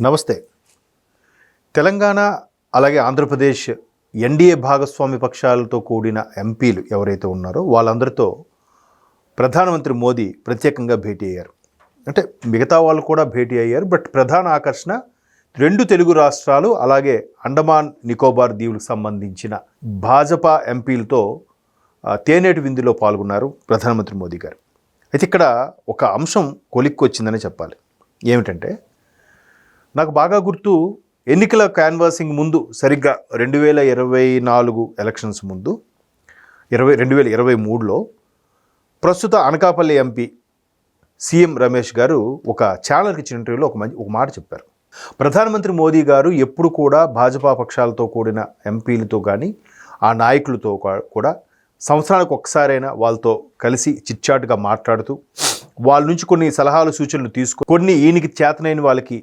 నమస్తే. తెలంగాణ అలాగే ఆంధ్రప్రదేశ్ ఎన్డీఏ భాగస్వామి పక్షాలతో కూడిన ఎంపీలు ఎవరైతే ఉన్నారో వాళ్ళందరితో ప్రధానమంత్రి మోదీ ప్రత్యేకంగా భేటీ అయ్యారు. అంటే మిగతా వాళ్ళు కూడా భేటీ అయ్యారు. బట్ ప్రధాన ఆకర్షణ రెండు తెలుగు రాష్ట్రాలు అలాగే అండమాన్ నికోబార్ దీవులకు సంబంధించిన భాజపా ఎంపీలతో తేనేటి విందులో పాల్గొన్నారు ప్రధానమంత్రి మోదీ గారు. అయితే ఇక్కడ ఒక అంశం కొలిక్కొచ్చిందని చెప్పాలి. ఏమిటంటే, నాకు బాగా గుర్తు, ఎన్నికల క్యాన్వాసింగ్ ముందు సరిగ్గా 2024 ఎలక్షన్స్ ముందు 2023లో ప్రస్తుత అనకాపల్లి ఎంపీ సీఎం రమేష్ గారు ఒక ఛానల్కి ఇచ్చిన ఇంటర్వ్యూలో ఒక మాట చెప్పారు. ప్రధానమంత్రి మోదీ గారు ఎప్పుడు కూడా భాజపా పక్షాలతో కూడిన ఎంపీలతో కానీ ఆ నాయకులతో కూడా సంవత్సరానికి ఒక్కసారైనా వాళ్ళతో కలిసి చిట్చాటుగా మాట్లాడుతూ వాళ్ళ నుంచి కొన్ని సలహాలు సూచనలు తీసుకు కొన్ని ఈయనకి చేతనైన వాళ్ళకి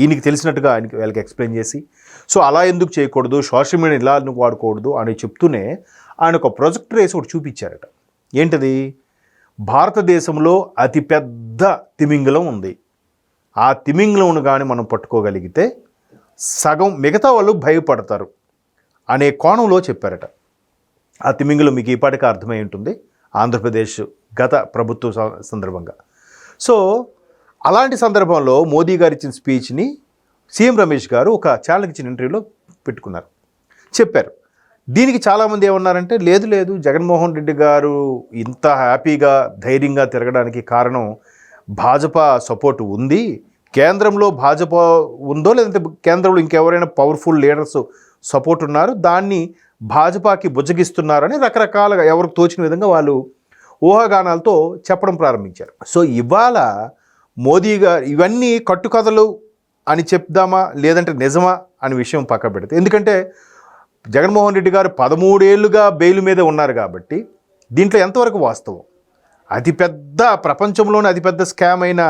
ఈయనకి తెలిసినట్టుగా వాళ్ళకి ఎక్స్ప్లెయిన్ చేసి, సో అలా ఎందుకు చేయకూడదు, సోషల్ మీడియా ఇలా ఎందుకు వాడకూడదు అని చెప్తూనే ఆయన ఒక ప్రొజెక్టర్ వేసి ఒకటి చూపించారట. ఏంటది? భారతదేశంలో అతిపెద్ద తిమింగలం ఉంది. ఆ తిమింగలంను కానీ మనం పట్టుకోగలిగితే సగం మిగతా వాళ్ళు భయపడతారు అనే కోణంలో చెప్పారట. ఆ తిమింగలం మీకు ఈపాటికి అర్థమై ఉంటుంది, ఆంధ్రప్రదేశ్ గత ప్రభుత్వ సందర్భంగా. సో అలాంటి సందర్భంలో మోదీ గారు ఇచ్చిన స్పీచ్ని సీఎం రమేష్ గారు ఒక ఛానల్కి ఇచ్చిన ఇంటర్వ్యూలో పెట్టుకున్నారు, చెప్పారు. దీనికి చాలామంది ఏమన్నారంటే, లేదు జగన్మోహన్ రెడ్డి గారు ఇంత హ్యాపీగా ధైర్యంగా తిరగడానికి కారణం భాజపా సపోర్ట్ ఉంది, కేంద్రంలో భాజపా ఉందో లేదంటే కేంద్రంలో ఇంకెవరైనా పవర్ఫుల్ లీడర్స్ సపోర్ట్ ఉన్నారు, దాన్ని భాజపాకి బుజ్జగిస్తున్నారని రకరకాలుగా ఎవరికి తోచిన విధంగా వాళ్ళు ఊహాగానాలతో చెప్పడం ప్రారంభించారు. సో ఇవాళ మోదీ గారు ఇవన్నీ కట్టుకథలు అని చెప్దామా లేదంటే నిజమా అనే విషయం పక్క పెడితే, ఎందుకంటే జగన్మోహన్ రెడ్డి గారు 13 ఏళ్ళుగా బెయిల్ మీద ఉన్నారు కాబట్టి దీంట్లో ఎంతవరకు వాస్తవం, అతిపెద్ద ప్రపంచంలోనే అతిపెద్ద స్కామ్ అయిన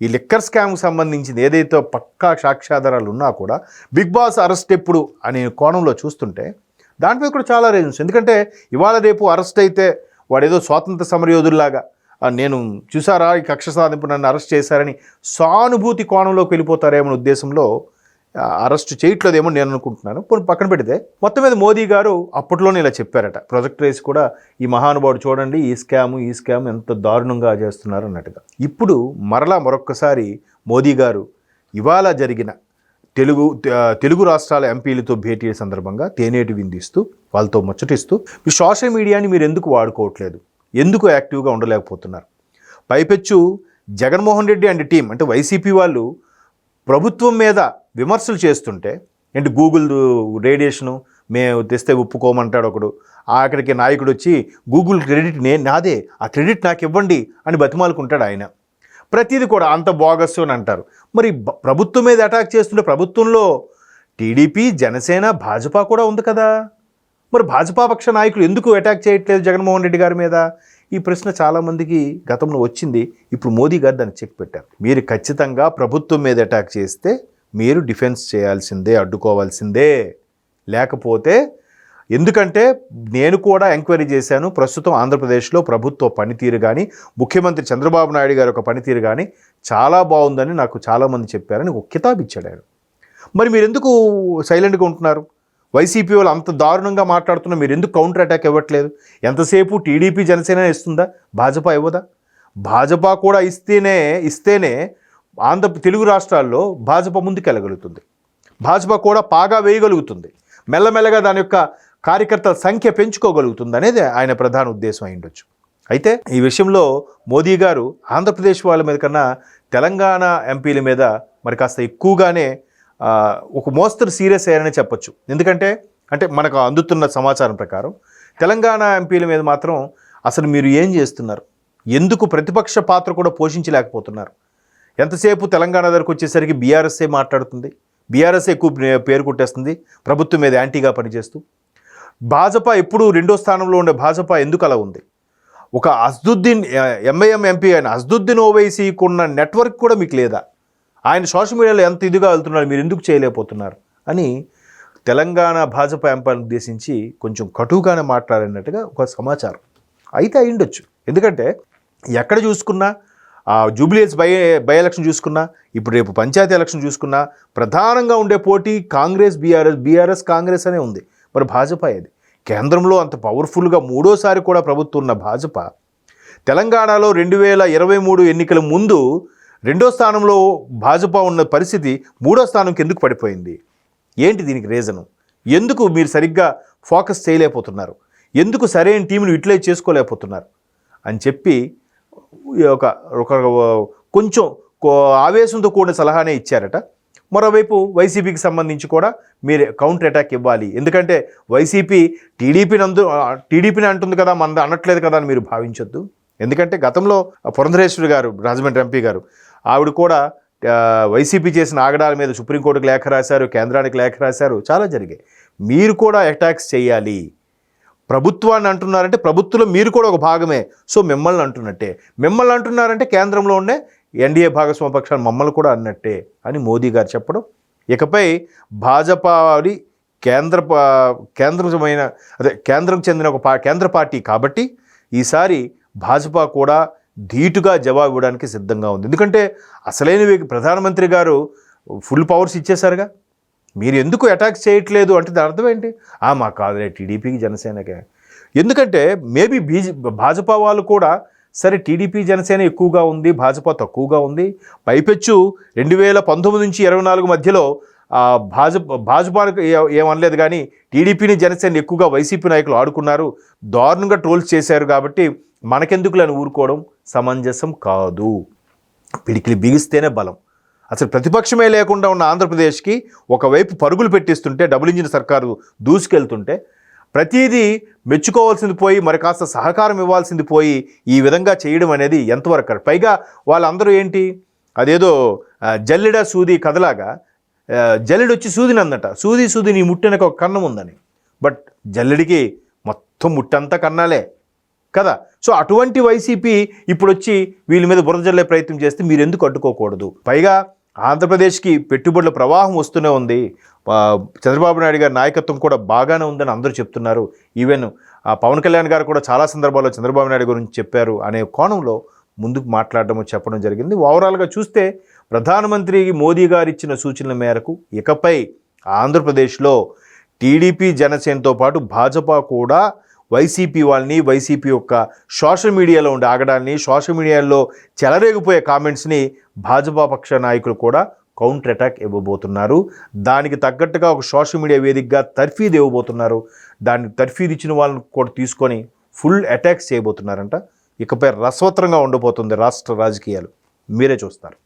ఈ లిక్కర్ స్కామ్కి సంబంధించింది ఏదైతే పక్కా సాక్ష్యాధారాలు ఉన్నా కూడా బిగ్ బాస్ అరెస్ట్ ఎప్పుడు అనే కోణంలో చూస్తుంటే దాంట్లో కూడా చాలా రీజన్స్. ఎందుకంటే ఇవాళ రేపు అరెస్ట్ అయితే వాడేదో స్వాతంత్ర సమరయోధుల్లాగా నేను చూసారా ఈ కక్ష సాధింపు నన్ను అరెస్ట్ చేశారని సానుభూతి కోణంలోకి వెళ్ళిపోతారేమో ఉద్దేశంలో అరెస్ట్ చేయట్లేదేమో నేను అనుకుంటున్నాను. పక్కన పెడితే మొత్తం మీద మోదీ గారు అప్పట్లోనే ఇలా చెప్పారట, ప్రొజెక్ట్ రేసి కూడా ఈ మహానుభావుడు చూడండి ఈ స్కామ్ ఎంత దారుణంగా చేస్తున్నారు అన్నట్టుగా. ఇప్పుడు మరొక్కసారి మోదీ గారు ఇవాళ జరిగిన తెలుగు రాష్ట్రాల ఎంపీలతో భేటీ సందర్భంగా తేనేటి విందిస్తూ వాళ్ళతో ముచ్చటిస్తూ మీ సోషల్ మీడియాని మీరు ఎందుకు వాడుకోవట్లేదు, ఎందుకు యాక్టివ్గా ఉండలేకపోతున్నారు, పైపెచ్చు జగన్మోహన్ రెడ్డి అండ్ టీం అంటే వైసీపీ వాళ్ళు ప్రభుత్వం మీద విమర్శలు చేస్తుంటే, అంటే గూగుల్ రేడియేషను మేము తెస్తే ఒప్పుకోమంటాడు ఒకడు, అక్కడికి నాయకుడు వచ్చి గూగుల్ క్రెడిట్ నాదే, ఆ క్రెడిట్ నాకు ఇవ్వండి అని బతిమాలుకుంటాడు ఆయన. ప్రతిదీ కూడా అంత బోగస్ అని అంటారు. మరి ప్రభుత్వం మీద అటాక్ చేస్తుంటే ప్రభుత్వంలో టీడీపీ, జనసేన, భాజపా కూడా ఉంది కదా, మరి భాజపా పక్ష నాయకులు ఎందుకు అటాక్ చేయట్లేదు జగన్మోహన్ రెడ్డి గారి మీద? ఈ ప్రశ్న చాలామందికి గతంలో వచ్చింది. ఇప్పుడు మోదీ గారు దాన్ని చెక్ పెట్టారు. మీరు ఖచ్చితంగా ప్రభుత్వం మీద అటాక్ చేస్తే మీరు డిఫెన్స్ చేయాల్సిందే, అడ్డుకోవాల్సిందే. లేకపోతే, ఎందుకంటే నేను కూడా ఎంక్వైరీ చేశాను, ప్రస్తుతం ఆంధ్రప్రదేశ్లో ప్రభుత్వ పనితీరు కానీ ముఖ్యమంత్రి చంద్రబాబు నాయుడు గారి ఒక పనితీరు కానీ చాలా బాగుందని నాకు చాలామంది చెప్పారని ఒక కితాబ్ ఇచ్చాడు ఆయన. మరి మీరు ఎందుకు సైలెంట్గా ఉంటున్నారు? వైసీపీ వాళ్ళు అంత దారుణంగా మాట్లాడుతున్నా మీరు ఎందుకు కౌంటర్ అటాక్ ఇవ్వట్లేదు? ఎంతసేపు టీడీపీ, జనసేన ఇస్తుందా, భాజపా ఇవ్వదా? భాజపా కూడా ఇస్తేనే తెలుగు రాష్ట్రాల్లో భాజపా ముందుకెళ్ళగలుగుతుంది, భాజపా కూడా పాగా వేయగలుగుతుంది, మెల్లమెల్లగా దాని యొక్క కార్యకర్తల సంఖ్య పెంచుకోగలుగుతుంది అనేది ఆయన ప్రధాన ఉద్దేశం అయి ఉండొచ్చు. అయితే ఈ విషయంలో మోదీ గారు ఆంధ్రప్రదేశ్ వాళ్ళ మీద కన్నా తెలంగాణ ఎంపీల మీద మరి కాస్త ఎక్కువగానే ఒక మోస్తరు సీరియస్ అయ్యారని చెప్పొచ్చు. ఎందుకంటే మనకు అందుతున్న సమాచారం ప్రకారం తెలంగాణ ఎంపీల మీద మాత్రం అసలు మీరు ఏం చేస్తున్నారు, ఎందుకు ప్రతిపక్ష పాత్ర కూడా పోషించలేకపోతున్నారు? ఎంతసేపు తెలంగాణ దగ్గరకు వచ్చేసరికి బీఆర్ఎస్ఏ మాట్లాడుతుంది, బీఆర్ఎస్ఏ ఎక్కువ పేరు కొట్టేస్తుంది ప్రభుత్వం మీద యాంటీగా పనిచేస్తూ. భాజపా ఎప్పుడు రెండో స్థానంలో ఉండే భాజపా ఎందుకు అలా ఉంది? ఒక అసదుద్దీన్ ఎంఐఎం ఎంపీ అయిన అసదుద్దీన్ ఓవైసీకున్న నెట్వర్క్ కూడా మీకు లేదా? ఆయన సోషల్ మీడియాలో ఎంత ఇదిగా వెళ్తున్నారు, మీరు ఎందుకు చేయలేకపోతున్నారు అని తెలంగాణ భాజపా ఎంపీలను ఉద్దేశించి కొంచెం కటువుగానే మాట్లాడినట్టుగా ఒక సమాచారం అయితే అయ్యుండొచ్చు. ఎందుకంటే ఎక్కడ చూసుకున్నా జూబ్లీహిల్స్ బై ఎలక్షన్ చూసుకున్నా, ఇప్పుడు రేపు పంచాయతీ ఎలక్షన్ చూసుకున్నా, ప్రధానంగా ఉండే పోటీ కాంగ్రెస్ బీఆర్ఎస్ కాంగ్రెస్ అనే ఉంది. మరి భాజపా ఏది? కేంద్రంలో అంత పవర్ఫుల్గా మూడోసారి కూడా ప్రభుత్వం ఉన్న భాజపా తెలంగాణలో 2023 ఎన్నికల ముందు 2వ స్థానంలో భాజపా ఉన్న పరిస్థితి 3వ స్థానంకి ఎందుకు పడిపోయింది? ఏంటి దీనికి రీజను? ఎందుకు మీరు సరిగ్గా ఫోకస్ చేయలేకపోతున్నారు? ఎందుకు సరైన టీంను యూటిలైజ్ చేసుకోలేకపోతున్నారు అని చెప్పి ఒక కొంచెం ఆవేశంతో కూడిన సలహానే ఇచ్చారట. మరోవైపు వైసీపీకి సంబంధించి కూడా మీరు కౌంటర్ అటాక్ ఇవ్వాలి. ఎందుకంటే వైసీపీ టీడీపీని అంటుంది కదా, మన అనట్లేదు కదా అని మీరు భావించొద్దు. ఎందుకంటే గతంలో పురంధరేశ్వరి గారు, రాజమండ్రి ఎంపీ గారు, ఆవిడ కూడా వైసీపీ చేసిన ఆగడాల మీద సుప్రీంకోర్టుకు లేఖ రాశారు, కేంద్రానికి లేఖ రాశారు, చాలా జరిగాయి. మీరు కూడా అటాక్స్ చేయాలి. ప్రభుత్వాన్ని అంటున్నారంటే ప్రభుత్వంలో మీరు కూడా ఒక భాగమే, సో మిమ్మల్ని అంటున్నట్టే. మిమ్మల్ని అంటున్నారంటే కేంద్రంలో ఉండే ఎన్డీఏ భాగస్వామ్య పక్షాలు మమ్మల్ని కూడా అన్నట్టే అని మోదీ గారు చెప్పడం. ఇకపై భాజపాది కేంద్రం చెందిన ఒక కేంద్ర పార్టీ కాబట్టి ఈసారి భాజపా కూడా ధీటుగా జవాబు ఇవ్వడానికి సిద్ధంగా ఉంది. ఎందుకంటే అసలైన ప్రధానమంత్రి గారు ఫుల్ పవర్స్ ఇచ్చేశారుగా. మీరు ఎందుకు అటాక్ చేయట్లేదు అంటే దాని అర్థం ఏంటి? మా కాదులే టీడీపీకి జనసేనకే. ఎందుకంటే మేబీ భాజపా వాళ్ళు కూడా సరే టీడీపీ జనసేన ఎక్కువగా ఉంది, భాజపా తక్కువగా ఉంది, పైపెచ్చు 2019 నుంచి 24 మధ్యలో భాజపాకు ఏమనలేదు, కానీ టీడీపీని జనసేన ఎక్కువగా వైసీపీ నాయకులు ఆడుకున్నారు, దారుణంగా ట్రోల్స్ చేశారు. కాబట్టి మనకెందుకులని ఊరుకోవడం సమంజసం కాదు. పిడికిలి బిగిస్తేనే బలం. అసలు ప్రతిపక్షమే లేకుండా ఉన్న ఆంధ్రప్రదేశ్కి ఒకవైపు పరుగులు పెట్టిస్తుంటే, డబుల్ ఇంజిన్ సర్కారు దూసుకెళ్తుంటే, ప్రతిదీ మెచ్చుకోవాల్సింది పోయి మరి కాస్త సహకారం ఇవ్వాల్సింది పోయి ఈ విధంగా చేయడం అనేది ఎంతవరకు? పైగా వాళ్ళందరూ ఏంటి, అదేదో జల్లెడ సూది కథలాగా జల్లెడు వచ్చి సూదిని అందట, సూది నీ ముట్టెనక ఒక కన్నం ఉందని. బట్ జల్లెడికి మొత్తం ముట్టంతా కన్నాలే కదా. సో అటువంటి వైసీపీ ఇప్పుడు వచ్చి వీళ్ళ మీద బురద జల్లే ప్రయత్నం చేస్తే మీరు ఎందుకు అడ్డుకోకూడదు? పైగా ఆంధ్రప్రదేశ్కి పెట్టుబడుల ప్రవాహం వస్తూనే ఉంది. చంద్రబాబు నాయుడు గారి నాయకత్వం కూడా బాగానే ఉందని అందరూ చెప్తున్నారు. ఈవెన్ పవన్ కళ్యాణ్ గారు కూడా చాలా సందర్భాల్లో చంద్రబాబు నాయుడు గురించి చెప్పారు అనే కోణంలో ముందుకు మాట్లాడడం చెప్పడం జరిగింది. ఓవరాల్గా చూస్తే ప్రధానమంత్రి మోదీ గారు ఇచ్చిన సూచనల మేరకు ఇకపై ఆంధ్రప్రదేశ్లో టీడీపీ జనసేనతో పాటు భాజపా కూడా వైసీపీ వాళ్ళని, వైసీపీ యొక్క సోషల్ మీడియాలో ఉండే ఆగడాన్ని, సోషల్ మీడియాలో చెలరేగిపోయే కామెంట్స్ని భాజపా పక్ష నాయకులు కూడా కౌంటర్ అటాక్ ఇవ్వబోతున్నారు. దానికి తగ్గట్టుగా ఒక సోషల్ మీడియా వేదికగా తర్ఫీదు ఇవ్వబోతున్నారు. దానికి తర్ఫీదు ఇచ్చిన వాళ్ళని కూడా తీసుకొని ఫుల్ అటాక్స్ చేయబోతున్నారంట. ఇకపై రసవత్రంగా ఉండబోతుంది రాష్ట్ర రాజకీయాలు. మీరే చూస్తారు.